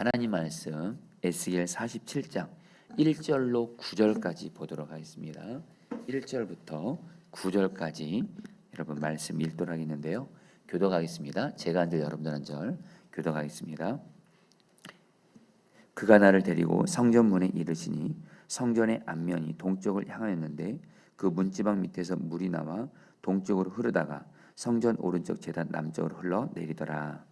하나님 말씀 에스겔 47장 1절로 9절까지 보도록 하겠습니다. 1절부터 9절까지 여러분 말씀 읽도록 하겠는데요. 교독하겠습니다. 제가 한 절 여러분들 한 절 교독하겠습니다. 그가 나를 데리고 성전문에 이르시니 성전의 앞면이 동쪽을 향하였는데 그 문지방 밑에서 물이 나와 동쪽으로 흐르다가 성전 오른쪽 제단 남쪽으로 흘러 내리더라.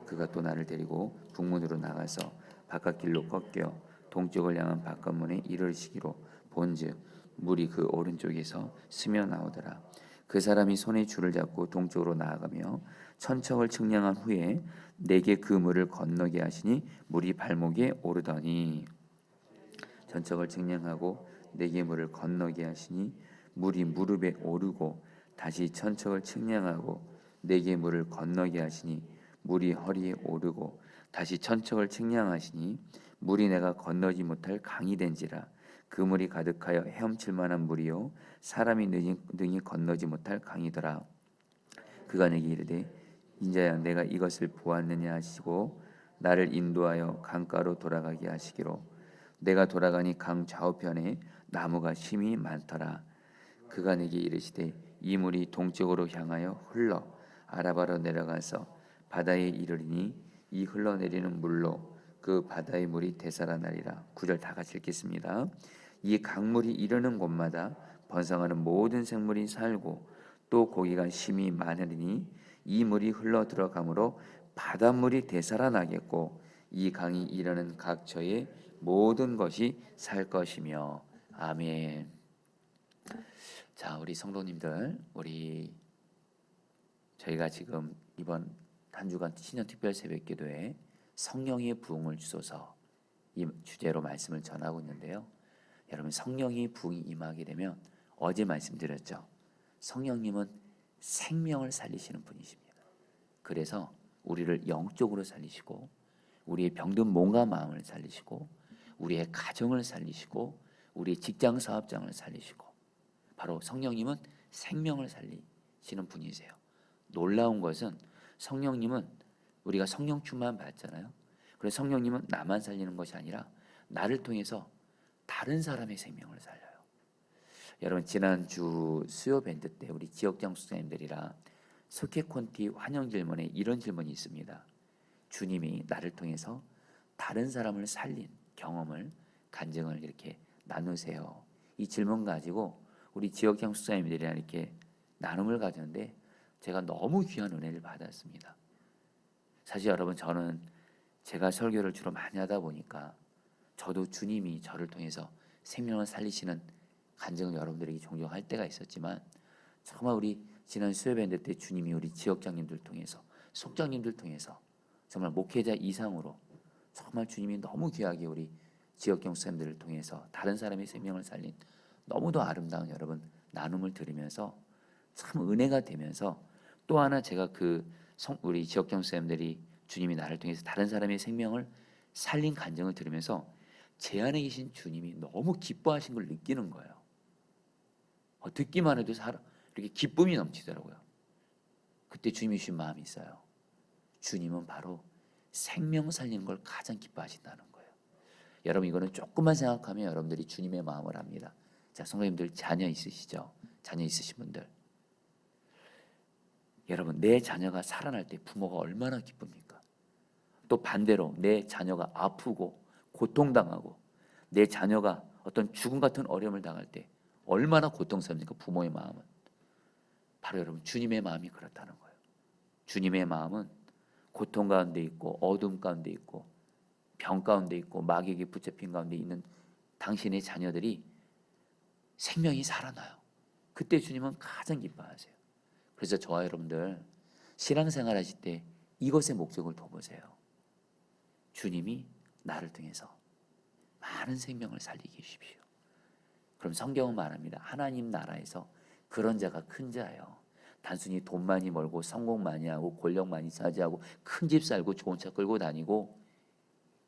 그가 또 나를 데리고 북문으로 나가서 바깥길로 꺾여 동쪽을 향한 바깥문에 이르시기로 본즉 물이 그 오른쪽에서 스며 나오더라. 그 사람이 손에 줄을 잡고 동쪽으로 나아가며 천척을 측량한 후에 내게 그 물을 건너게 하시니 물이 발목에 오르더니 천척을 측량하고 내게 물을 건너게 하시니 물이 무릎에 오르고 다시 천척을 측량하고 내게 물을 건너게 하시니 물이 허리에 오르고 다시 천척을 측량하시니 물이 내가 건너지 못할 강이 된지라. 그 물이 가득하여 헤엄칠 만한 물이요 사람이 능히 건너지 못할 강이더라. 그가 내게 이르되 인자야 내가 이것을 보았느냐 하시고 나를 인도하여 강가로 돌아가게 하시기로 내가 돌아가니 강 좌우편에 나무가 심히 많더라. 그가 내게 이르시되 이 물이 동쪽으로 향하여 흘러 아라바로 내려가서 바다에 이르리니 이 흘러내리는 물로 그 바다의 물이 되살아나리라. 9절 다 같이 읽겠습니다. 이 강물이 이르는 곳마다 번성하는 모든 생물이 살고 또 고기가 심히 많으리니 이 물이 흘러 들어가므로 바닷물이 되살아나겠고 이 강이 이르는 각처의 모든 것이 살 것이며. 아멘. 자, 우리 성도님들, 저희가 지금 이번 한 주간 신년 특별 새벽기도에 성령의 부흥을 주소서 이 주제로 말씀을 전하고 있는데요. 여러분 성령의 부흥이 임하게 되면 어제 말씀드렸죠. 성령님은 생명을 살리시는 분이십니다. 그래서 우리를 영적으로 살리시고 우리의 병든 몸과 마음을 살리시고 우리의 가정을 살리시고 우리의 직장 사업장을 살리시고 바로 성령님은 생명을 살리시는 분이세요. 놀라운 것은 성령님은 우리가 성령 충만 받잖아요. 그래서 성령님은 나만 살리는 것이 아니라 나를 통해서 다른 사람의 생명을 살려요. 여러분 지난주 수요 밴드 때 우리 지역장 수사님들이랑 스케콘티 환영 질문에 이런 질문이 있습니다. 주님이 나를 통해서 다른 사람을 살린 경험을 간증을 이렇게 나누세요. 이 질문 가지고 우리 지역장 수사님들이랑 이렇게 나눔을 가졌는데 제가 너무 귀한 은혜를 받았습니다. 사실 여러분 저는 제가 설교를 주로 많이 하다 보니까 저도 주님이 저를 통해서 생명을 살리시는 간증을 여러분들에게 종종 할 때가 있었지만 정말 우리 지난 수요밴드 때 주님이 우리 지역장님들 통해서 속장님들 통해서 정말 목회자 이상으로 정말 주님이 너무 귀하게 우리 지역경 수사님들을 통해서 다른 사람의 생명을 살린 너무도 아름다운 여러분 나눔을 들으면서 참 은혜가 되면서 또 하나 제가 우리 지역경 수사님들이 주님이 나를 통해서 다른 사람의 생명을 살린 간증을 들으면서 제 안에 계신 주님이 너무 기뻐하신 걸 느끼는 거예요. 듣기만 해도 이렇게 기쁨이 넘치더라고요. 그때 주님이 주신 마음이 있어요. 주님은 바로 생명 살리는 걸 가장 기뻐하신다는 거예요. 여러분 이거는 조금만 생각하면 여러분들이 주님의 마음을 압니다. 자, 성도님들 자녀 있으시죠? 자녀 있으신 분들 여러분 내 자녀가 살아날 때 부모가 얼마나 기쁩니까? 또 반대로 내 자녀가 아프고 고통당하고 내 자녀가 어떤 죽음 같은 어려움을 당할 때 얼마나 고통스럽습니까? 부모의 마음은. 바로 여러분 주님의 마음이 그렇다는 거예요. 주님의 마음은 고통 가운데 있고 어둠 가운데 있고 병 가운데 있고 마귀에게 붙잡힌 가운데 있는 당신의 자녀들이 생명이 살아나요. 그때 주님은 가장 기뻐하세요. 그래서 저와 여러분들 신앙생활 하실 때 이것의 목적을 둬보세요. 주님이 나를 통해서 많은 생명을 살리게 해주십시오. 그럼 성경은 말합니다. 하나님 나라에서 그런 자가 큰 자예요. 단순히 돈 많이 벌고 성공 많이 하고 권력 많이 차지하고 큰 집 살고 좋은 차 끌고 다니고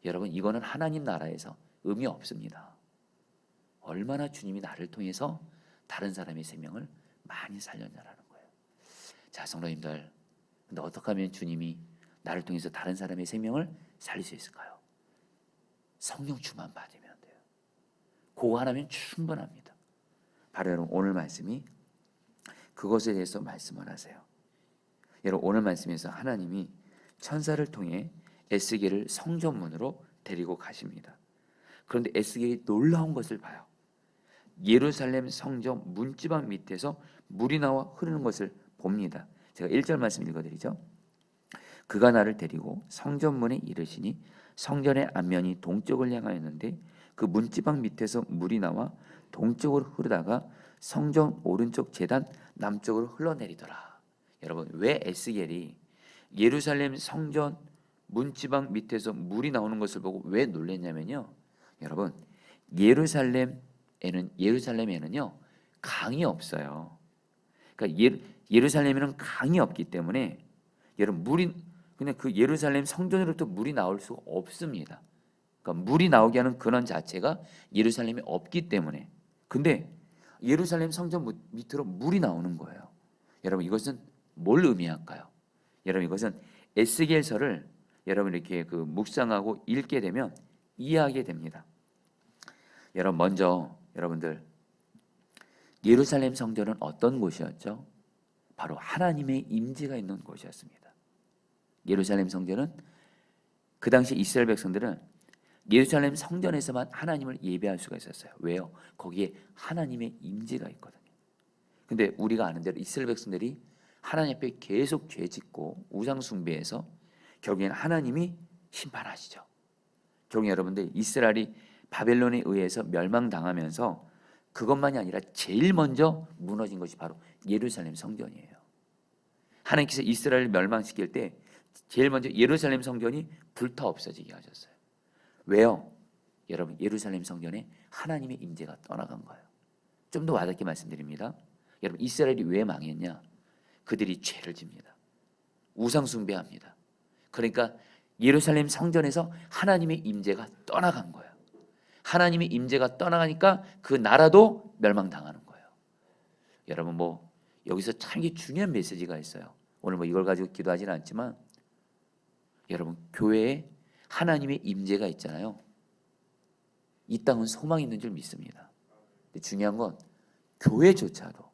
여러분 이거는 하나님 나라에서 의미 없습니다. 얼마나 주님이 나를 통해서 다른 사람의 생명을 많이 살렸냐라는 거예요. 자, 성도님들 근데 어떻게 하면 주님이 나를 통해서 다른 사람의 생명을 살릴 수 있을까요? 성령 충만 받으면 돼요. 그거 하나면 충분합니다. 바로 여러분 오늘 말씀이 그것에 대해서 말씀을 하세요. 여러분 오늘 말씀에서 하나님이 천사를 통해 에스겔을 성전문으로 데리고 가십니다. 그런데 에스겔이 놀라운 것을 봐요. 예루살렘 성전 문지방 밑에서 물이 나와 흐르는 것을 봅니다. 제가 1절 말씀 읽어드리죠. 그가 나를 데리고 성전문에 이르시니 성전의 앞면이 동쪽을 향하였는데 그 문지방 밑에서 물이 나와 동쪽으로 흐르다가 성전 오른쪽 제단 남쪽으로 흘러내리더라. 여러분 왜 에스겔이 예루살렘 성전 문지방 밑에서 물이 나오는 것을 보고 왜 놀랐냐면요. 여러분 예루살렘에는요 강이 없어요. 그러니까 예루살렘에는 강이 없기 때문에 여러분 물이 그냥 그 예루살렘 성전으로부터 물이 나올 수가 없습니다. 그러니까 물이 나오게 하는 근원 자체가 예루살렘에 없기 때문에. 근데 예루살렘 성전 밑으로 물이 나오는 거예요. 여러분 이것은 뭘 의미할까요? 여러분 이것은 에스겔서를 여러분 이렇게 그 묵상하고 읽게 되면 이해하게 됩니다. 여러분 먼저 여러분들 예루살렘 성전은 어떤 곳이었죠? 바로 하나님의 임재가 있는 곳이었습니다. 예루살렘 성전은 그 당시 이스라엘 백성들은 예루살렘 성전에서만 하나님을 예배할 수가 있었어요. 왜요? 거기에 하나님의 임재가 있거든요. 근데 우리가 아는 대로 이스라엘 백성들이 하나님 앞에 계속 죄짓고 우상 숭배해서 결국에는 하나님이 심판하시죠. 결국 여러분들 이스라엘이 바벨론에 의해서 멸망당하면서 그것만이 아니라 제일 먼저 무너진 것이 바로 예루살렘 성전이에요. 하나님께서 이스라엘을 멸망시킬 때 제일 먼저 예루살렘 성전이 불타 없어지게 하셨어요. 왜요? 여러분 예루살렘 성전에 하나님의 임재가 떠나간 거예요. 좀 더 와닿게 말씀드립니다. 여러분 이스라엘이 왜 망했냐? 그들이 죄를 집니다. 우상 숭배합니다. 그러니까 예루살렘 성전에서 하나님의 임재가 떠나간 거예요. 하나님의 임재가 떠나가니까 그 나라도 멸망당하는 거예요. 여러분 여기서 참 중요한 메시지가 있어요. 오늘 이걸 가지고 기도하지는 않지만 여러분 교회에 하나님의 임재가 있잖아요. 이 땅은 소망이 있는 줄 믿습니다. 근데 중요한 건 교회조차도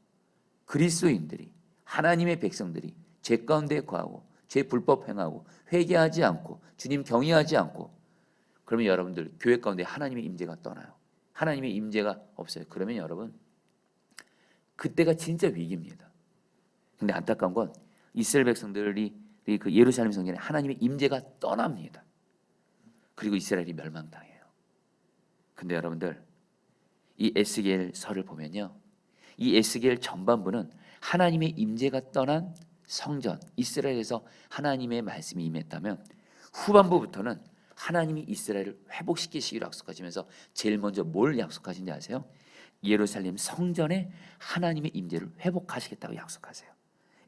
그리스도인들이 하나님의 백성들이 죄 가운데 거하고 죄 불법 행하고 회개하지 않고 주님 경외하지 않고 그러면 여러분들 교회 가운데 하나님의 임재가 떠나요. 하나님의 임재가 없어요. 그러면 여러분 그때가 진짜 위기입니다. 근데 안타까운 건 이스라엘 백성들이 그 예루살렘 성전에 하나님의 임재가 떠납니다. 그리고 이스라엘이 멸망당해요. 근데 여러분들 이 에스겔서를 보면요. 이 에스겔 전반부는 하나님의 임재가 떠난 성전 이스라엘에서 하나님의 말씀이 임했다면 후반부부터는 하나님이 이스라엘을 회복시키시기로 약속하시면서 제일 먼저 뭘 약속하신지 아세요? 예루살렘 성전에 하나님의 임재를 회복하시겠다고 약속하세요.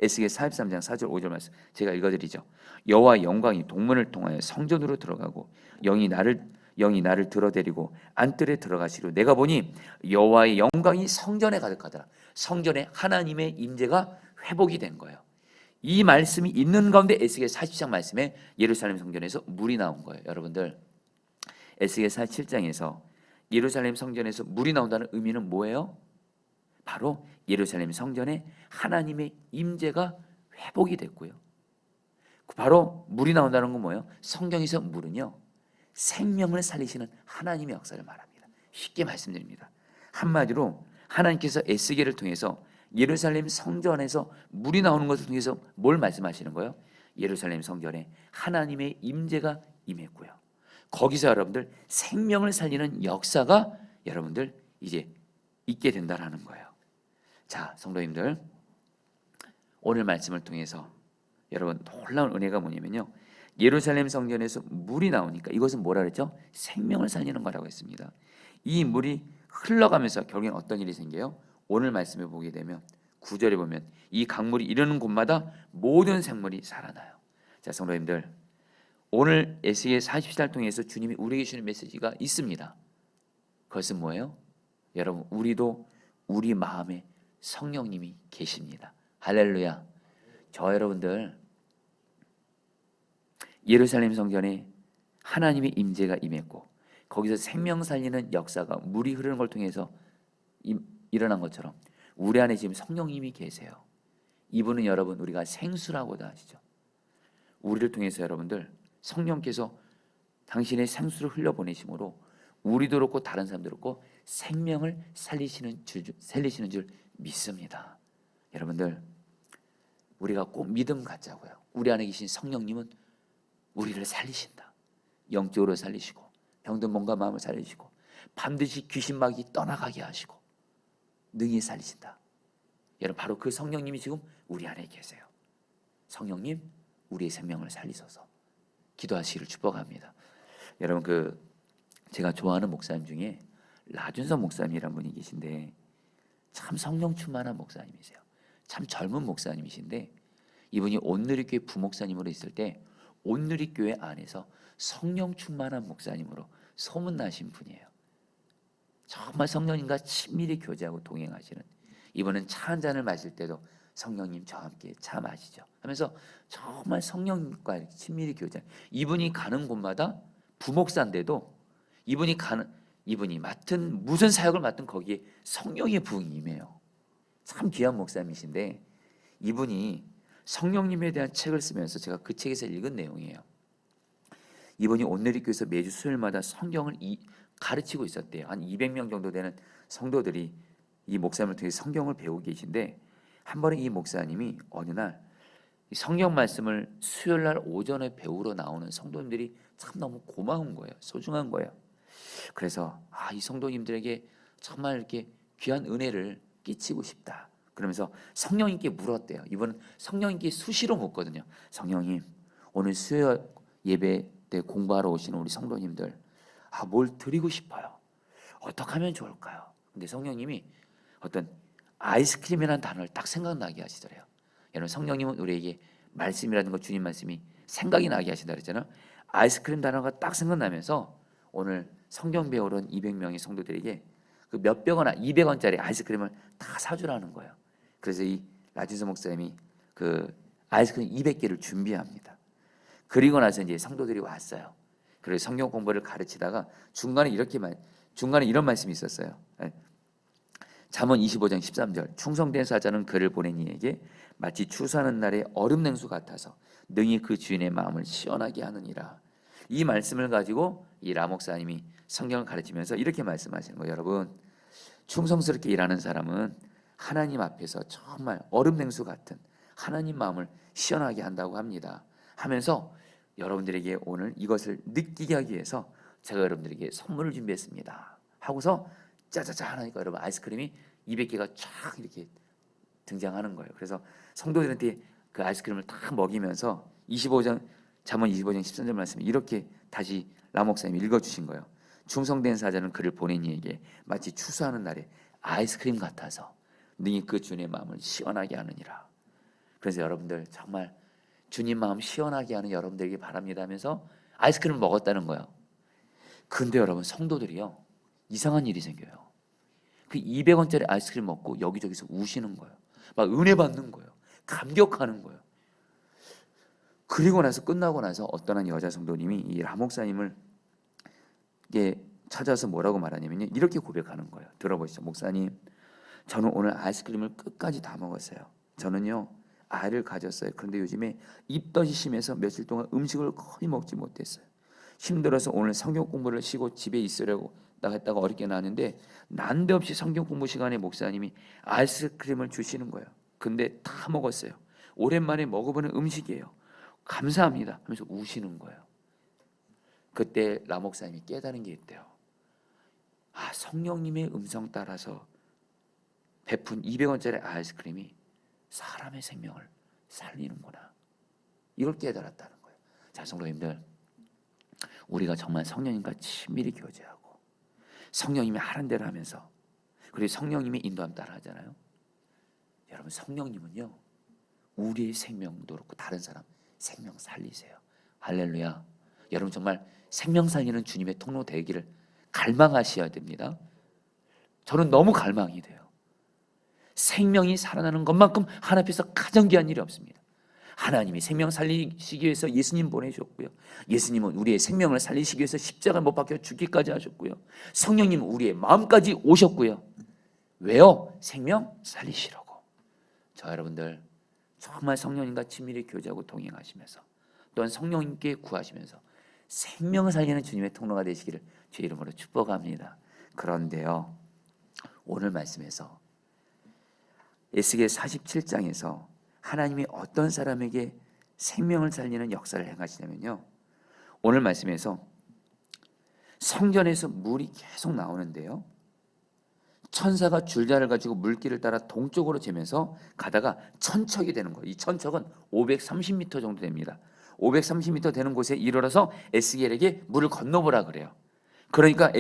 에스겔 43장 4절 5절 말씀 제가 읽어드리죠. 여호와 영광이 동문을 통하여 성전으로 들어가고 영이 나를 들어데리고 안뜰에 들어가시려 내가 보니 여호와의 영광이 성전에 가득하더라. 성전에 하나님의 임재가 회복이 된 거예요. 이 말씀이 있는 가운데 에스겔 40장 말씀에 예루살렘 성전에서 물이 나온 거예요. 여러분들 에스겔 47장에서 예루살렘 성전에서 물이 나온다는 의미는 뭐예요? 바로 예루살렘 성전에 하나님의 임재가 회복이 됐고요. 바로 물이 나온다는 건 뭐예요? 성경에서 물은요 생명을 살리시는 하나님의 역사를 말합니다. 쉽게 말씀드립니다. 한마디로 하나님께서 에스겔을 통해서 예루살렘 성전에서 물이 나오는 것을 통해서 뭘 말씀하시는 거예요? 예루살렘 성전에 하나님의 임재가 임했고요. 거기서 여러분들 생명을 살리는 역사가 여러분들 이제 있게 된다라는 거예요. 자, 성도님들 오늘 말씀을 통해서 여러분 놀라운 은혜가 뭐냐면요. 예루살렘 성전에서 물이 나오니까 이것은 뭐라 그랬죠? 생명을 살리는 거라고 했습니다. 이 물이 흘러가면서 결국엔 어떤 일이 생겨요? 오늘 말씀에 보게 되면 9절에 보면 이 강물이 이르는 곳마다 모든 생물이 살아나요. 자, 성도님들 오늘 에스겔 40장을 통해서 주님이 우리에게 주는 메시지가 있습니다. 그것은 뭐예요? 여러분 우리도 우리 마음에 성령님이 계십니다. 할렐루야. 저 여러분들 예루살렘 성전에 하나님의 임재가 임했고 거기서 생명 살리는 역사가 물이 흐르는 걸 통해서 일어난 것처럼 우리 안에 지금 성령님이 계세요. 이분은 여러분 우리가 생수라고도 하시죠. 우리를 통해서 여러분들 성령께서 당신의 생수를 흘려보내심으로 우리도 그렇고 다른 사람도 그렇고 생명을 살리시는 줄 믿습니다. 여러분들 우리가 꼭 믿음 갖자고요. 우리 안에 계신 성령님은 우리를 살리신다. 영적으로 살리시고 병든 몸과 마음을 살리시고 반드시 귀신마귀 떠나가게 하시고 능히 살리신다. 여러분 바로 그 성령님이 지금 우리 안에 계세요. 성령님 우리의 생명을 살리소서 기도하시기를 축복합니다. 여러분 제가 좋아하는 목사님 중에 라준서 목사님이란 분이 계신데 참 성령 충만한 목사님이세요. 참 젊은 목사님이신데 이분이 온누리교회 부목사님으로 있을 때 온누리교회 안에서 성령 충만한 목사님으로 소문나신 분이에요. 정말 성령님과 친밀히 교제하고 동행하시는, 이분은 차 한 잔을 마실 때도 성령님 저와 함께 차 마시죠 하면서 정말 성령님과 친밀히 교제. 이분이 가는 곳마다 부목사인데도 이분이 맡은 무슨 사역을 맡든 거기에 성령의 부흥이 임해요. 참 귀한 목사님이신데 이분이 성령님에 대한 책을 쓰면서 제가 그 책에서 읽은 내용이에요. 이분이 온누리교회에서 매주 수요일마다 성경을 가르치고 있었대요. 한 200명 정도 되는 성도들이 이 목사님을 통해 성경을 배우고 계신데 한 번에 이 목사님이 어느 날 성경 말씀을 수요일 날 오전에 배우러 나오는 성도님들이 참 너무 고마운 거예요. 소중한 거예요. 그래서 이 성도님들에게 정말 이렇게 귀한 은혜를 끼치고 싶다. 그러면서 성령님께 물었대요. 이분은 성령님께 수시로 묻거든요. 성령님, 오늘 수요 예배 때 공부하러 오시는 우리 성도님들 뭘 드리고 싶어요. 어떻게 하면 좋을까요? 근데 성령님이 어떤 아이스크림이라는 단어를 딱 생각나게 하시더래요. 여러분 성령님은 우리에게 말씀이라는 것, 주님 말씀이 생각이 나게 하신다 그랬잖아요. 아이스크림 단어가 딱 생각나면서 오늘 성경 배우러 온 200명의 성도들에게 그 몇백 원, 200원짜리 아이스크림을 다 사주라는 거예요. 그래서 이 라준서 목사님이 그 아이스크림 200개를 준비합니다. 그리고 나서 이제 성도들이 왔어요. 그래서 성경 공부를 가르치다가 중간에 이런 말씀이 있었어요. 잠언 25장 13절 충성된 사자는 그를 보낸 이에게 마치 추수하는 날의 얼음 냉수 같아서 능히 그 주인의 마음을 시원하게 하느니라. 이 말씀을 가지고 이 라 목사님이 성경을 가르치면서 이렇게 말씀하시는 거예요. 여러분 충성스럽게 일하는 사람은 하나님 앞에서 정말 얼음 냉수 같은 하나님 마음을 시원하게 한다고 합니다. 하면서 여러분들에게 오늘 이것을 느끼게 하기 위해서 제가 여러분들에게 선물을 준비했습니다 하고서 짜자잔 하니까 여러분 아이스크림이 200개가 쫙 이렇게 등장하는 거예요. 그래서 성도들한테 그 아이스크림을 딱 먹이면서 잠언 25장 13절 말씀을 이렇게 다시 라 목사님이 읽어주신 거예요. 충성된 사자는 그를 보낸 이에게 마치 추수하는 날에 아이스크림 같아서 능히 그 주님의 마음을 시원하게 하느니라. 그래서 여러분들 정말 주님 마음 시원하게 하는 여러분들에게 바랍니다 하면서 아이스크림을 먹었다는 거예요. 근데 여러분 성도들이요 이상한 일이 생겨요. 그 200원짜리 아이스크림 먹고 여기저기서 우시는 거예요. 막 은혜 받는 거예요. 감격하는 거예요. 그리고 나서 끝나고 나서 어떤 한 여자 성도님이 이 라 목사님을 찾아서 뭐라고 말하냐면요. 이렇게 고백하는 거예요. 들어보시죠. 목사님, 저는 오늘 아이스크림을 끝까지 다 먹었어요. 저는요 아이를 가졌어요. 그런데 요즘에 입덧이 심해서 며칠 동안 음식을 거의 먹지 못했어요. 힘들어서 오늘 성경 공부를 쉬고 집에 있으려고 나갔다가 어렵게 나왔는데 난데없이 성경 공부 시간에 목사님이 아이스크림을 주시는 거예요. 근데 다 먹었어요. 오랜만에 먹어보는 음식이에요. 감사합니다 하면서 우시는 거예요. 그때 라 목사님이 깨달은 게 있대요. 성령님의 음성 따라서 베푼 200원짜리 아이스크림이 사람의 생명을 살리는구나. 이걸 깨달았다는 거예요. 자, 성도님들, 우리가 정말 성령님과 친밀히 교제하고 성령님이 하는 대로 하면서 그리고 성령님의 인도함 따라 하잖아요. 여러분 성령님은요 우리의 생명도 그렇고 다른 사람 생명 살리세요. 할렐루야. 여러분 정말 생명 살리는 주님의 통로 되기를 갈망하셔야 됩니다. 저는 너무 갈망이 돼요. 생명이 살아나는 것만큼 하나님 앞에서 가장 귀한 일이 없습니다. 하나님이 생명 살리시기 위해서 예수님 보내셨고요. 예수님은 우리의 생명을 살리시기 위해서 십자가에 못 박혀 죽기까지 하셨고요. 성령님은 우리의 마음까지 오셨고요. 왜요? 생명 살리시라고. 저 여러분들 정말 성령님과 친밀히 교제하고 동행하시면서 또한 성령님께 구하시면서 생명을 살리는 주님의 통로가 되시기를 주의 이름으로 축복합니다. 그런데요, 오늘 말씀에서 에스겔 47장에서 하나님이 어떤 사람에게 생명을 살리는 역사를 행하시냐면요, 오늘 말씀에서 성전에서 물이 계속 나오는데요, 천사가 줄자를 가지고 물길을 따라 동쪽으로 재면서 가다가 천척이 되는 거예요. 이 천척은 530m 정도 됩니다. 530m 되는 곳에 이르러서 에스겔에게 물을 건너보라 그래요. 그러니까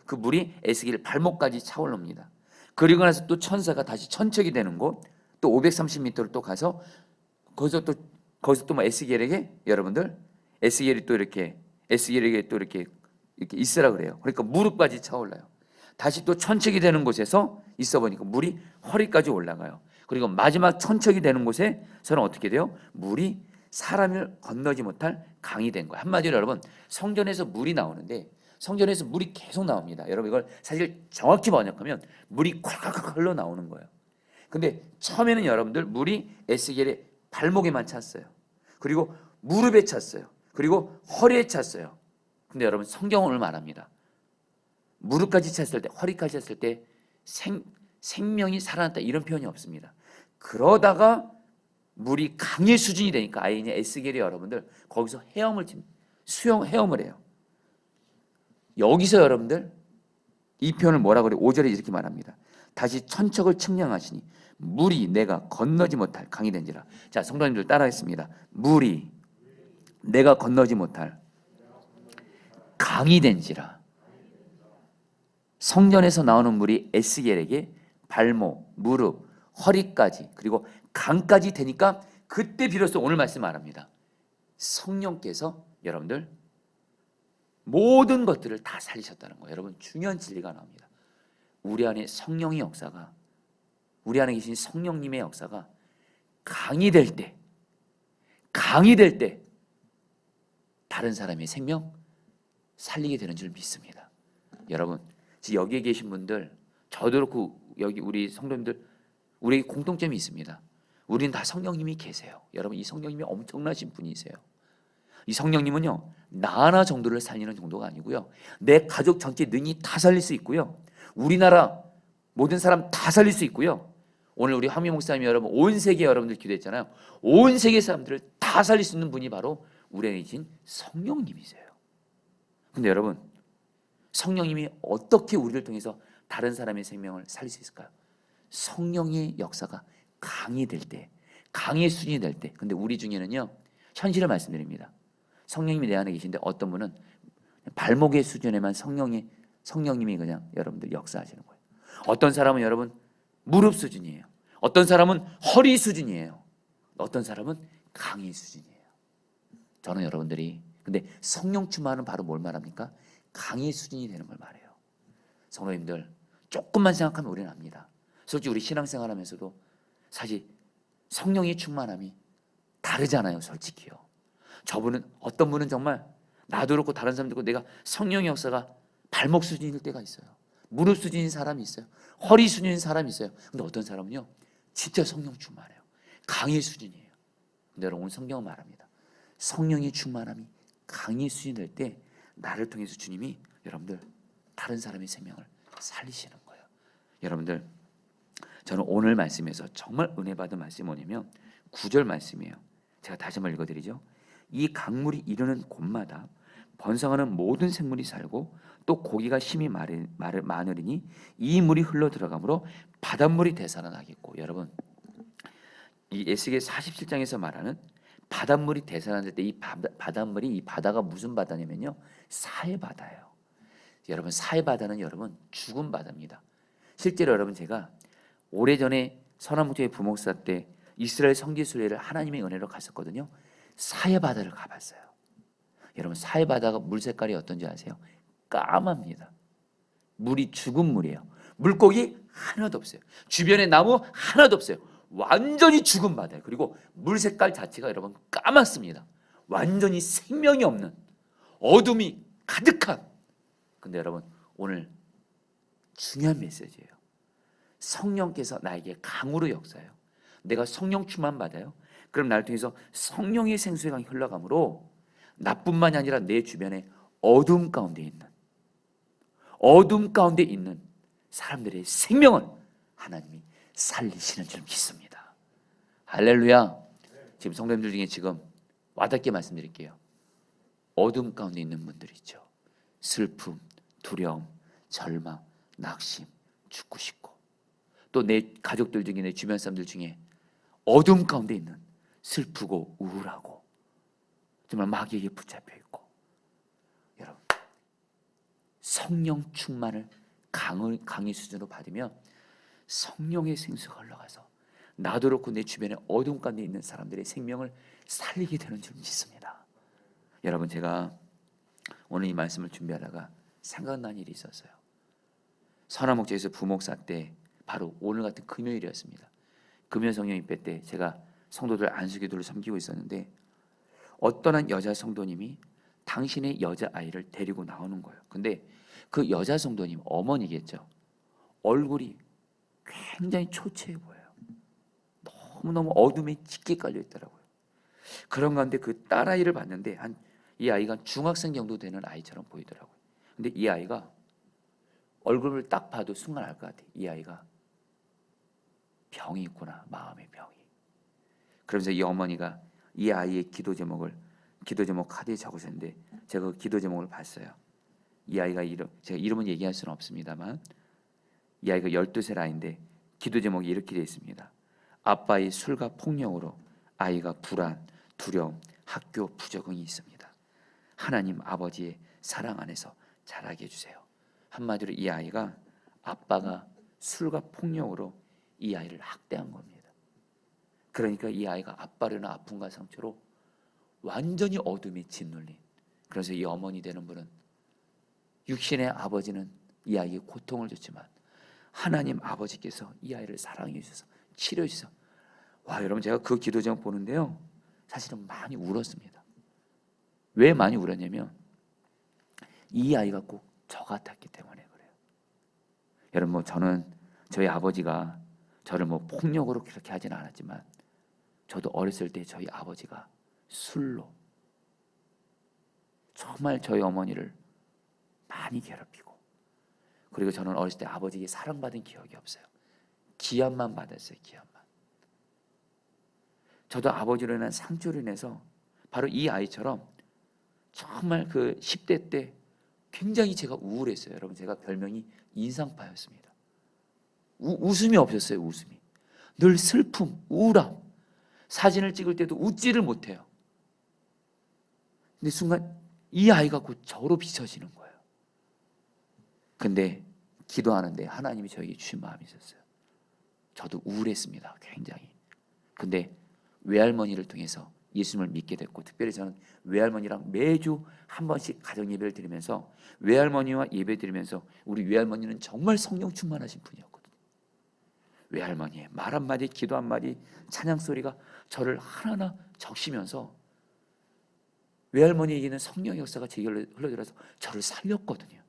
그 물이 에스겔 발목까지 차올릅니다. 그리고 나서 또 천사가 다시 천척이 되는 곳, 또 530m를 또 가서 거기서 또 뭐 에스겔에게 여러분들 에스겔이 또 이렇게 에스겔에게 또 이렇게 있으라 그래요. 그러니까 무릎까지 차올라요. 다시 또 천척이 되는 곳에서 있어 보니까 물이 허리까지 올라가요. 그리고 마지막 천척이 되는 곳에서는 어떻게 돼요? 물이 사람을 건너지 못할 강이 된 거예요. 한마디로 여러분, 성전에서 물이 나오는데 성전에서 물이 계속 나옵니다. 여러분, 이걸 사실 정확히 번역하면 물이 콸콸콸 흘러 나오는 거예요. 근데 처음에는 여러분들 물이 에스겔의 발목에만 찼어요. 그리고 무릎에 찼어요. 그리고 허리에 찼어요. 근데 여러분, 성경은 오늘 말합니다. 무릎까지 찼을 때, 허리까지 찼을 때 생명이 살아났다 이런 표현이 없습니다. 그러다가 물이 강의 수준이 되니까 아예 이제 에스겔이 여러분들 거기서 헤엄을 해요. 여기서 여러분들 이 표현을 뭐라 그래요? 5절에 이렇게 말합니다. 다시 천척을 측량하시니 물이 내가 건너지 못할 강이 된지라. 자, 성도님들 따라하겠습니다. 물이 내가 건너지 못할 강이 된지라. 성전에서 나오는 물이 에스겔에게 발목, 무릎, 허리까지 그리고 강까지 되니까 그때 비로소 오늘 말씀 말합니다. 성령께서 여러분들 모든 것들을 다 살리셨다는 거예요. 여러분, 중요한 진리가 나옵니다. 우리 안에 성령의 역사가, 우리 안에 계신 성령님의 역사가 강이 될 때 다른 사람의 생명 살리게 되는 줄 믿습니다. 여러분, 지금 여기에 계신 분들, 저도 그렇고 여기 우리 성도님들, 우리에게 공통점이 있습니다. 우리는 다 성령님이 계세요. 여러분, 이 성령님이 엄청나신 분이세요. 이 성령님은요, 나 하나 정도를 살리는 정도가 아니고요, 내 가족 전체 능히 다 살릴 수 있고요, 우리나라 모든 사람 다 살릴 수 있고요. 오늘 우리 황미 목사님이 여러분 온 세계 여러분들 기도했잖아요. 온 세계 사람들을 다 살릴 수 있는 분이 바로 우리 안에 계신 성령님이세요. 근데 여러분, 성령님이 어떻게 우리를 통해서 다른 사람의 생명을 살릴 수 있을까요? 성령의 역사가 강이 될 때, 강의 수준이 될 때. 근데 우리 중에는요, 현실을 말씀드립니다. 성령님이 내 안에 계신데 어떤 분은 발목의 수준에만 성령님이 그냥 여러분들 역사하시는 거예요. 어떤 사람은 여러분 무릎 수준이에요. 어떤 사람은 허리 수준이에요. 어떤 사람은 강의 수준이에요. 저는 여러분들이 근데 성령 충만은 바로 뭘 말합니까? 강의 수준이 되는 걸 말해요. 성도님들, 조금만 생각하면 우리는 압니다. 솔직히 우리 신앙생활하면서도 사실 성령의 충만함이 다르잖아요. 솔직히요. 어떤 분은 정말 나도 그렇고 다른 사람도 그렇고 내가 성령의 역사가 발목 수준일 때가 있어요. 무릎 수준인 사람이 있어요. 허리 수준인 사람이 있어요. 근데 어떤 사람은요, 진짜 성령 충만해요. 강의 수준이에요. 근데 여러분, 오늘 성경은 말합니다. 성령의 충만함이 강의 수준이 될 때 나를 통해서 주님이 여러분들 다른 사람의 생명을 살리시는 거예요. 여러분들, 저는 오늘 말씀에서 정말 은혜 받은 말씀이 뭐냐면 9절 말씀이에요. 제가 다시 한번 읽어드리죠. 이 강물이 이르는 곳마다 번성하는 모든 생물이 살고 또 고기가 심히 많으리니 이 물이 흘러 들어가므로 바닷물이 되살아나겠고. 여러분, 이 에스겔 47장에서 말하는 바닷물이 되살아날 때 이 바닷물이, 이 바다가 무슨 바다냐면요, 사해 바다예요. 여러분, 사해 바다는 여러분 죽은 바다입니다. 실제로 여러분, 제가 오래전에 서남북도의 부목사 때 이스라엘 성지순례를 하나님의 은혜로 갔었거든요. 사해 바다를 가봤어요. 여러분, 사해 바다가 물 색깔이 어떤지 아세요? 까맣니다. 물이 죽은 물이에요. 물고기 하나도 없어요. 주변에 나무 하나도 없어요. 완전히 죽은 바다예요. 그리고 물 색깔 자체가 여러분 까맣습니다. 완전히 생명이 없는 어둠이 가득한. 근데 여러분 오늘 중요한 메시지예요. 성령께서 나에게 강으로 역사해요. 내가 성령 충만 받아요. 그럼 나를 통해서 성령의 생수의 강이 흘러가므로 나뿐만이 아니라 내 주변에 어둠 가운데 있는 사람들의 생명을 하나님이 살리시는 줄 믿습니다. 할렐루야. 지금 성도님들 중에 지금 와닿게 말씀드릴게요. 어둠 가운데 있는 분들 있죠. 슬픔, 두려움, 절망, 낙심, 죽고 싶고, 또 내 가족들 중에, 내 주변 사람들 중에 어둠 가운데 있는 슬프고 우울하고 정말 마귀에게 붙잡혀 있고, 여러분 성령 충만을 강의 수준으로 받으면 성령의 생수가 흘러가서 나도 그렇고 내 주변에 어둠 가운데 있는 사람들의 생명을 살리게 되는 줄 믿습니다. 여러분, 제가 오늘 이 말씀을 준비하다가 생각난 일이 있었어요. 선화목장에서 부목사 때 바로 오늘 같은 금요일이었습니다. 금요 성령 입회 때 제가 성도들 안수기도를 섬기고 있었는데 어떤 한 여자 성도님이 당신의 여자아이를 데리고 나오는 거예요. 근데 그 여자 성도님, 어머니겠죠. 얼굴이 굉장히 초췌해 보여요. 너무너무 어둠에 짙게 깔려 있더라고요. 그런 가운데 그 딸아이를 봤는데 이 아이가 중학생 정도 되는 아이처럼 보이더라고요. 근데 이 아이가 얼굴을 딱 봐도 순간 알 것 같아요. 이 아이가 병이 있구나, 마음의 병이. 그러면서 이 어머니가 이 아이의 기도 제목 카드에 적으셨는데 제가 그 기도 제목을 봤어요. 이 아이가 제가 이름은 얘기할 수는 없습니다만 이 아이가 12살 아이인데 기도 제목이 이렇게 되어 있습니다. 아빠의 술과 폭력으로 아이가 불안, 두려움, 학교 부적응이 있습니다. 하나님 아버지의 사랑 안에서 자라게 해주세요. 한마디로 이 아이가 아빠가 술과 폭력으로 이 아이를 학대한 겁니다. 그러니까 이 아이가 아빠라는 아픔과 상처로 완전히 어둠에 짓눌린. 그래서 이 어머니 되는 분은 육신의 아버지는 이 아이에게 고통을 줬지만 하나님 아버지께서 이 아이를 사랑해 주셔서 치료해 주셔서, 와, 여러분, 제가 그 기도 제목 보는데요, 사실은 많이 울었습니다. 왜 많이 울었냐면 이 아이가 꼭 저 같았기 때문에 그래요. 여러분, 저는 저희 아버지가 저를 폭력으로 그렇게 하지는 않았지만 저도 어렸을 때 저희 아버지가 술로 정말 저희 어머니를 많이 괴롭히고, 그리고 저는 어렸을 때 아버지에게 사랑받은 기억이 없어요. 기합만 받았어요. 기합만. 저도 아버지로 인한 상처로 인해서 바로 이 아이처럼 정말 그 10대 때 굉장히 제가 우울했어요. 여러분, 제가 별명이 인상파였습니다. 웃음이 없었어요. 웃음이. 늘 슬픔, 우울함. 사진을 찍을 때도 웃지를 못해요. 근데 순간 이 아이가 곧 저로 비춰지는 거예요. 근데 기도하는데 하나님이 저에게 주신 마음이 있었어요. 저도 우울했습니다. 굉장히. 근데 외할머니를 통해서 예수님을 믿게 됐고, 특별히 저는 외할머니랑 매주 한 번씩 가정 예배를 드리면서 외할머니와 예배 드리면서, 우리 외할머니는 정말 성령 충만하신 분이었거든요. 외할머니의 말 한마디, 기도 한마디, 찬양 소리가 저를 하나하나 적시면서 외할머니에게는 성령의 역사가 제게 흘러들어서 저를 살렸거든요.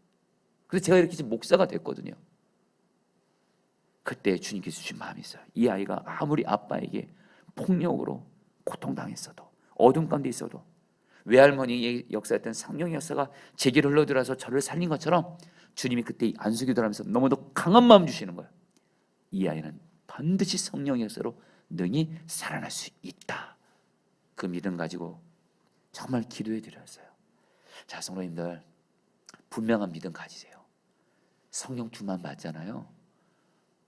그래서 제가 이렇게 지금 목사가 됐거든요. 그때 주님께서 주신 마음이 있어요. 이 아이가 아무리 아빠에게 폭력으로 고통당했어도, 어둠 가운데 있어도 외할머니의 역사였던 성령의 역사가 제게 흘러들어서 저를 살린 것처럼 주님이 그때 안수기도를 하면서 너무도 강한 마음 주시는 거예요. 이 아이는 반드시 성령의 역사로 능히 살아날 수 있다. 그 믿음 가지고 정말 기도해 드렸어요. 자, 성도님들, 분명한 믿음 가지세요. 성령 충만 받잖아요.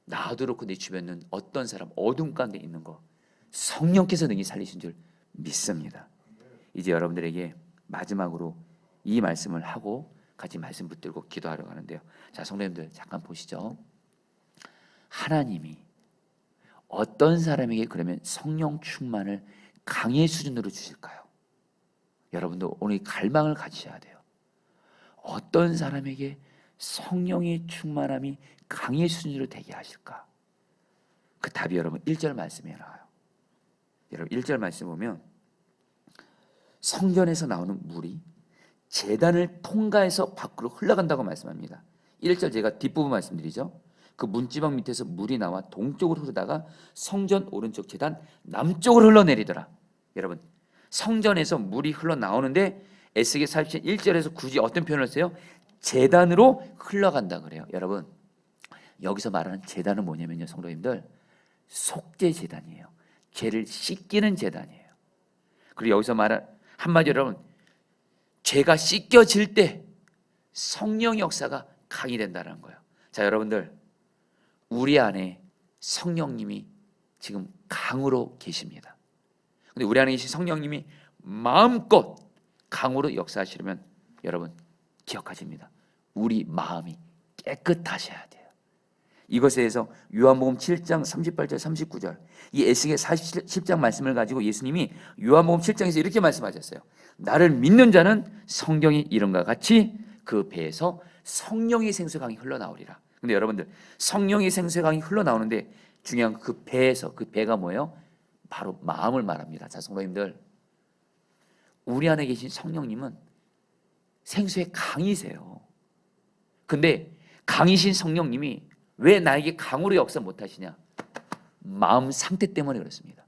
나도 그렇고 내 주변에 있는 어떤 사람, 어둠 가운데 있는 거 성령께서 능히 살리신 줄 믿습니다. 이제 여러분들에게 마지막으로 이 말씀을 하고 같이 말씀 붙들고 기도하러 가는데요. 자, 성도님들 잠깐 보시죠. 하나님이 어떤 사람에게 그러면 성령 충만을 강의 수준으로 주실까요? 여러분도 오늘 갈망을 가지셔야 돼요. 어떤 사람에게 성령의 충만함이 강의 수준으로 되게 하실까? 그 답이 여러분 1절 말씀에 나와요. 여러분 1절 말씀 보면 성전에서 나오는 물이 제단을 통과해서 밖으로 흘러간다고 말씀합니다. 1절 제가 뒷부분 말씀드리죠. 그 문지방 밑에서 물이 나와 동쪽으로 흐르다가 성전 오른쪽 제단 남쪽으로 흘러내리더라. 여러분 성전에서 물이 흘러나오는데 에스겔 47장 1절에서 굳이 어떤 표현을 써요? 제단으로 흘러간다 그래요. 여러분 여기서 말하는 제단은 뭐냐면요, 성도님들, 속죄 제단이에요. 죄를 씻기는 제단이에요. 그리고 여기서 말한 한마디로 여러분, 죄가 씻겨질 때 성령 역사가 강의된다는 거예요. 자, 여러분들 우리 안에 성령님이 지금 강으로 계십니다. 근데 우리 안에 계신 성령님이 마음껏 강으로 역사하시려면 여러분 기억하십니다. 우리 마음이 깨끗하셔야 돼요. 이것에 대해서 요한복음 7장 38절 39절 이 에스겔 40장 말씀을 가지고 예수님이 요한복음 7장에서 이렇게 말씀하셨어요. 나를 믿는 자는 성경이 이름과 같이 그 배에서 성령의 생수의 강이 흘러나오리라. 근데 여러분들 성령의 생수의 강이 흘러나오는데 중요한 그 배에서, 그 배가 뭐예요? 바로 마음을 말합니다. 자, 성도님들 우리 안에 계신 성령님은 생수의 강이세요. 근데 강이신 성령님이 왜 나에게 강으로 역사 못하시냐? 마음 상태 때문에 그렇습니다.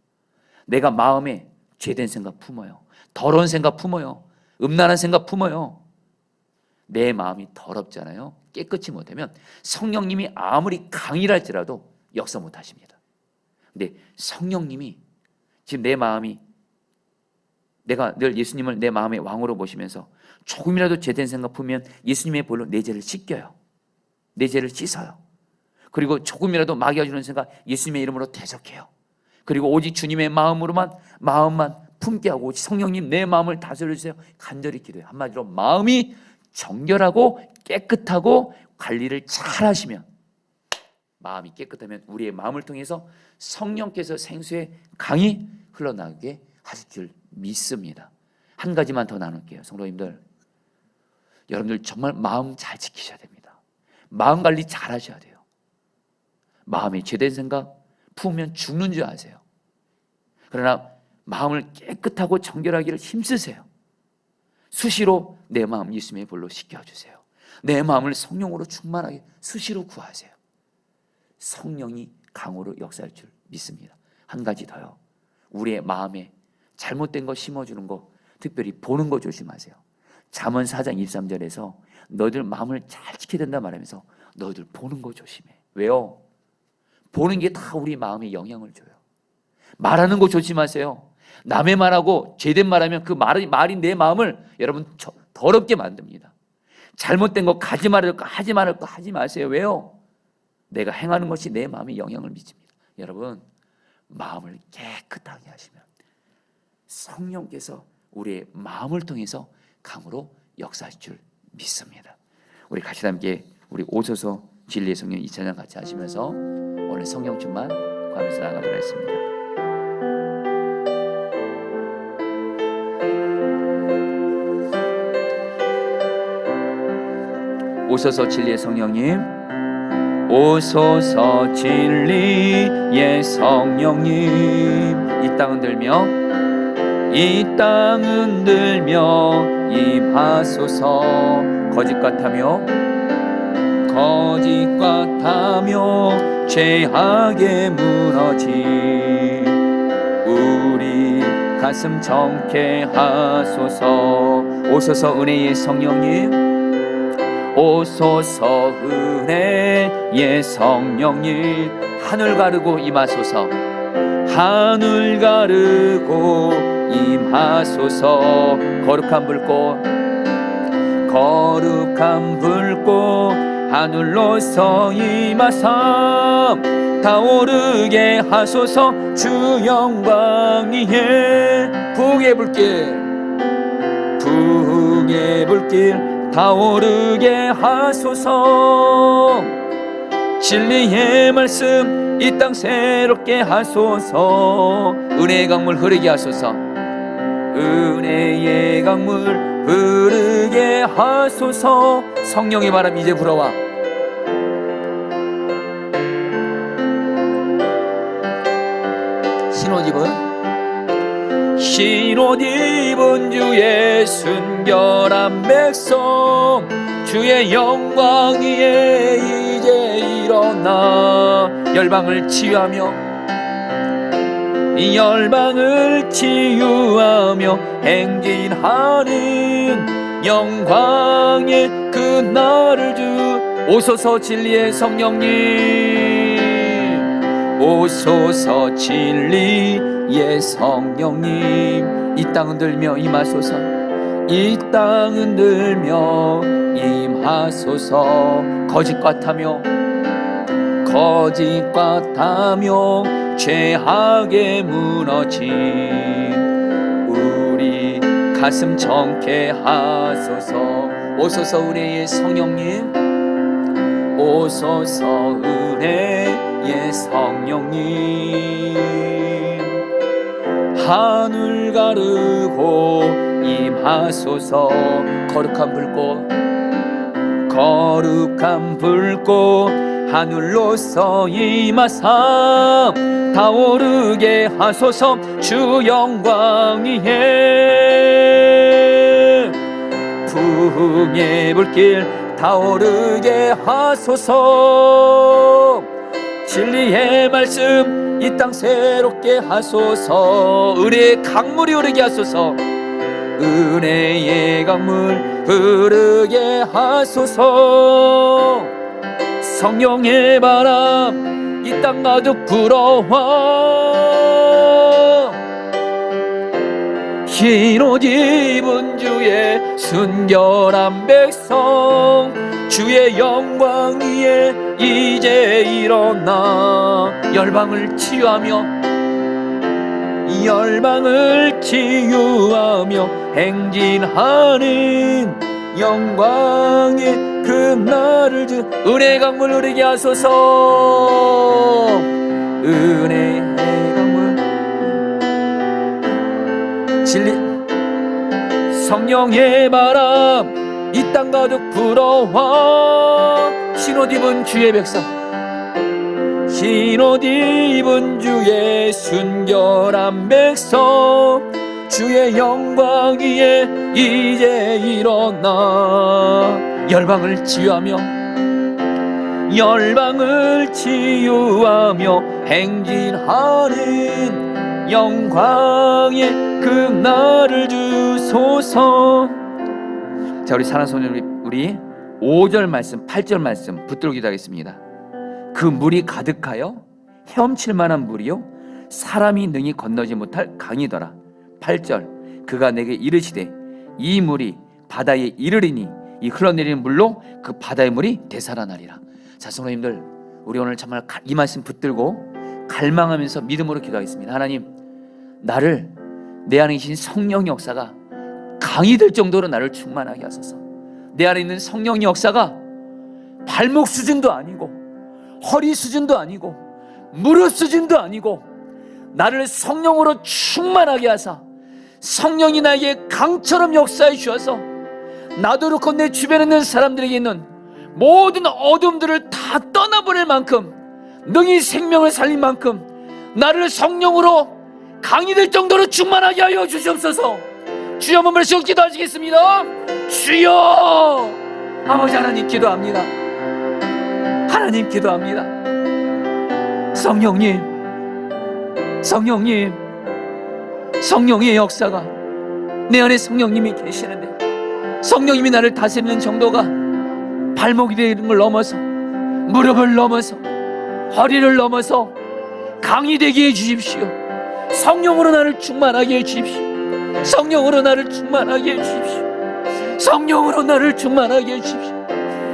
내가 마음에 죄된 생각 품어요. 더러운 생각 품어요. 음란한 생각 품어요. 내 마음이 더럽잖아요. 깨끗이 못하면 성령님이 아무리 강이랄지라도 역사 못하십니다. 근데 성령님이 지금 내 마음이, 내가 늘 예수님을 내 마음의 왕으로 모시면서 조금이라도 죄된 생각 품으면 예수님의 볼로 내 죄를 씻겨요. 내 죄를 씻어요. 그리고 조금이라도 마귀가 주는 생각 예수님의 이름으로 대적해요. 그리고 오직 주님의 마음만 품게 하고 오직 성령님 내 마음을 다스려 주세요. 간절히 기도해요. 한마디로 마음이 정결하고 깨끗하고 관리를 잘 하시면, 마음이 깨끗하면 우리의 마음을 통해서 성령께서 생수의 강이 흘러나오게 하실 줄 믿습니다. 한 가지만 더 나눌게요. 성도님들, 여러분들 정말 마음 잘 지키셔야 됩니다. 마음 관리 잘 하셔야 돼요. 마음에 죄된 생각 품으면 죽는 줄 아세요. 그러나 마음을 깨끗하고 정결하기를 힘쓰세요. 수시로 내 마음 예수님의 볼로 씻겨주세요. 내 마음을 성령으로 충만하게 수시로 구하세요. 성령이 강으로 역사할 줄 믿습니다. 한 가지 더요. 우리의 마음에 잘못된 거 심어주는 거, 특별히 보는 거 조심하세요. 잠언 4장 23절에서 너희들 마음을 잘 지켜야 된다 말하면서 너희들 보는 거 조심해. 왜요? 보는 게 다 우리 마음에 영향을 줘요. 말하는 거 조심하세요. 남의 말하고 죄된 말하면 그 말이 내 마음을 여러분 더럽게 만듭니다. 잘못된 거 가지 말을 거 하지 말을 거 하지 마세요. 왜요? 내가 행하는 것이 내 마음에 영향을 미칩니다. 여러분 마음을 깨끗하게 하시면 성령께서 우리의 마음을 통해서 강으로 역사하실 줄 믿습니다. 우리 같이 함께 우리 오셔서 진리의 성령 2찬양 같이 하시면서 오늘 성령 충만 구하면서 나가도록 하겠습니다. 오소서 진리의 성령님, 오소서 진리의 성령님, 이 땅은 들며 임하소서. 거짓 같으며 죄악에 무너진 우리 가슴 정케 하소서. 오소서 은혜의 성령님, 오소서 은혜의 성령님, 하늘 가르고 임하소서. 하늘 가르고 임하소서. 거룩한 불꽃 하늘로서 임하사 타오르게 하소서. 주 영광 위에 부흥의 불길 타오르게 하소서. 진리의 말씀 이 땅 새롭게 하소서. 은혜의 강물 흐르게 하소서. 은혜의 강물 흐르게 하소서. 성령의 바람 이제 불어와 신옷 입은 주의 순결한 백성, 주의 영광 위에 이제 일어나 열방을 치유하며 행진하는 영광의 그날을 주. 오소서 진리의 성령님, 오소서 진리의 성령님. 이 땅 흔들며 임하소서, 이 땅 흔들며 임하소서. 거짓과 타며 죄악에 무너진 우리 가슴 정케 하소서. 오소서 은혜의 성령님, 오소서 은혜의 성령님. 하늘 가르고 임하소서. 거룩한 불꽃 하늘로서 임하사 타오르게 하소서. 주 영광 위에 부흥의 불길 타오르게 하소서. 진리의 말씀 이 땅 새롭게 하소서. 은혜의 강물이 흐르게 하소서. 은혜의 강물 흐르게 하소서. 성령의 바람 이 땅 가득 불어와. 흰옷 입은 주의 순결한 백성, 주의 영광 위에 이제 일어나 열방을 치유하며 행진하는 영광의 그날을 주. 은혜의 강물 흐르게 하소서. 은혜의 강물 진리 성령의 바람 이 땅 가득 불어와. 흰옷 입은 주의 백성, 흰옷 입은 주의 순결한 백성, 주의 영광 위에 이제 일어나 열방을 치유하며 행진하는 영광의 그날을 주소서. 자, 우리 사랑하는 성도님, 우리 5절 말씀 8절 말씀 붙들고 기도하겠습니다. 그 물이 가득하여 헤엄칠 만한 물이요 사람이 능히 건너지 못할 강이더라. 8절 그가 내게 이르시되 이 물이 바다에 이르리니 이 흘러내리는 물로 그 바다의 물이 되살아나리라. 자, 성도님들, 우리 오늘 정말 이 말씀 붙들고 갈망하면서 믿음으로 기도하겠습니다. 하나님, 나를 내 안에 계신 성령의 역사가 강이 될 정도로 나를 충만하게 하소서. 내 안에 있는 성령의 역사가 발목 수준도 아니고 허리 수준도 아니고 무릎 수준도 아니고 나를 성령으로 충만하게 하사 성령이 나에게 강처럼 역사해 주셔서 나도 그렇고 내 주변에 있는 사람들에게 있는 모든 어둠들을 다 떠나보낼 만큼 능히 생명을 살린 만큼 나를 성령으로 강이 될 정도로 충만하게 하여 주시옵소서. 주여 한번 말씀 기도하시겠습니다. 주여. 아버지 하나님 기도합니다. 하나님 기도합니다. 성령님, 성령의 역사가 내 안에 성령님이 계시는데 성령님이 나를 다스리는 정도가 발목이 되는 걸 넘어서 무릎을 넘어서 허리를 넘어서 강이 되게 해주십시오. 성령으로 나를 충만하게 해주십시오. 성령으로 나를 충만하게 해주십시오. 성령으로 나를 충만하게 해주십시오.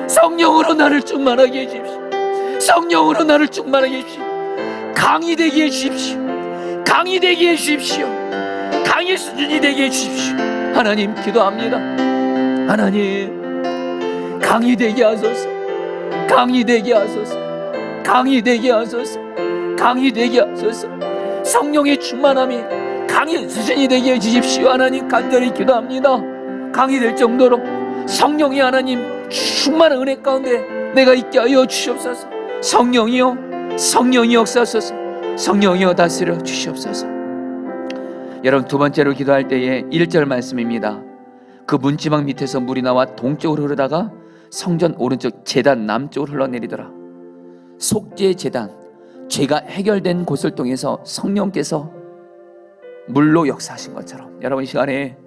성령으로 나를 충만하게 해주십시오. 성령으로 나를 충만하게 해주십시오. 강이 되게 해주십시오. 강이 되게 해주십시오. 강의 수준이 되게 해주십시오. 하나님 기도합니다. 하나님 강이 되게 하소서. 강이 되게 하소서. 강이 되게 하소서. 강이 되게 하소서. 성령의 충만함이 강의 수준이 되게 해주십시오. 하나님 간절히 기도합니다. 강이 될 정도로 성령이 하나님 충만한 은혜 가운데 내가 있게 하여 주시옵소서. 성령이여, 성령이 역사하소서. 성령이여 다스려 주시옵소서. 여러분, 두 번째로 기도할 때에 1절 말씀입니다. 그 문지방 밑에서 물이 나와 동쪽으로 흐르다가 성전 오른쪽 제단 남쪽으로 흘러내리더라. 속죄 제단, 죄가 해결된 곳을 통해서 성령께서 물로 역사하신 것처럼 여러분, 이 시간에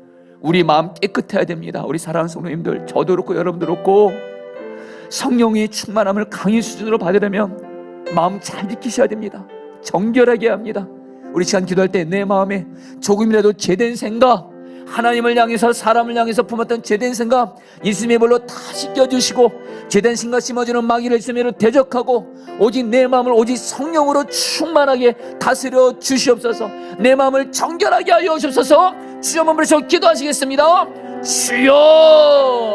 우리 마음 깨끗해야 됩니다. 우리 사랑하는 성도님들, 저도 그렇고 여러분도 그렇고 성령의 충만함을 강의 수준으로 받으려면 마음 잘 지키셔야 됩니다. 정결하게 해야 합니다. 우리 시간 기도할 때 내 마음에 조금이라도 죄된 생각, 하나님을 향해서 사람을 향해서 품었던 죄된 생각 예수님의 볼로 다 씻겨주시고, 죄된 생각 심어주는 마귀를 예수님으로 대적하고 오직 내 마음을 오직 성령으로 충만하게 다스려 주시옵소서. 내 마음을 정결하게 하여 주옵소서. 주여, 한번 부르시고 기도하시겠습니다. 주여.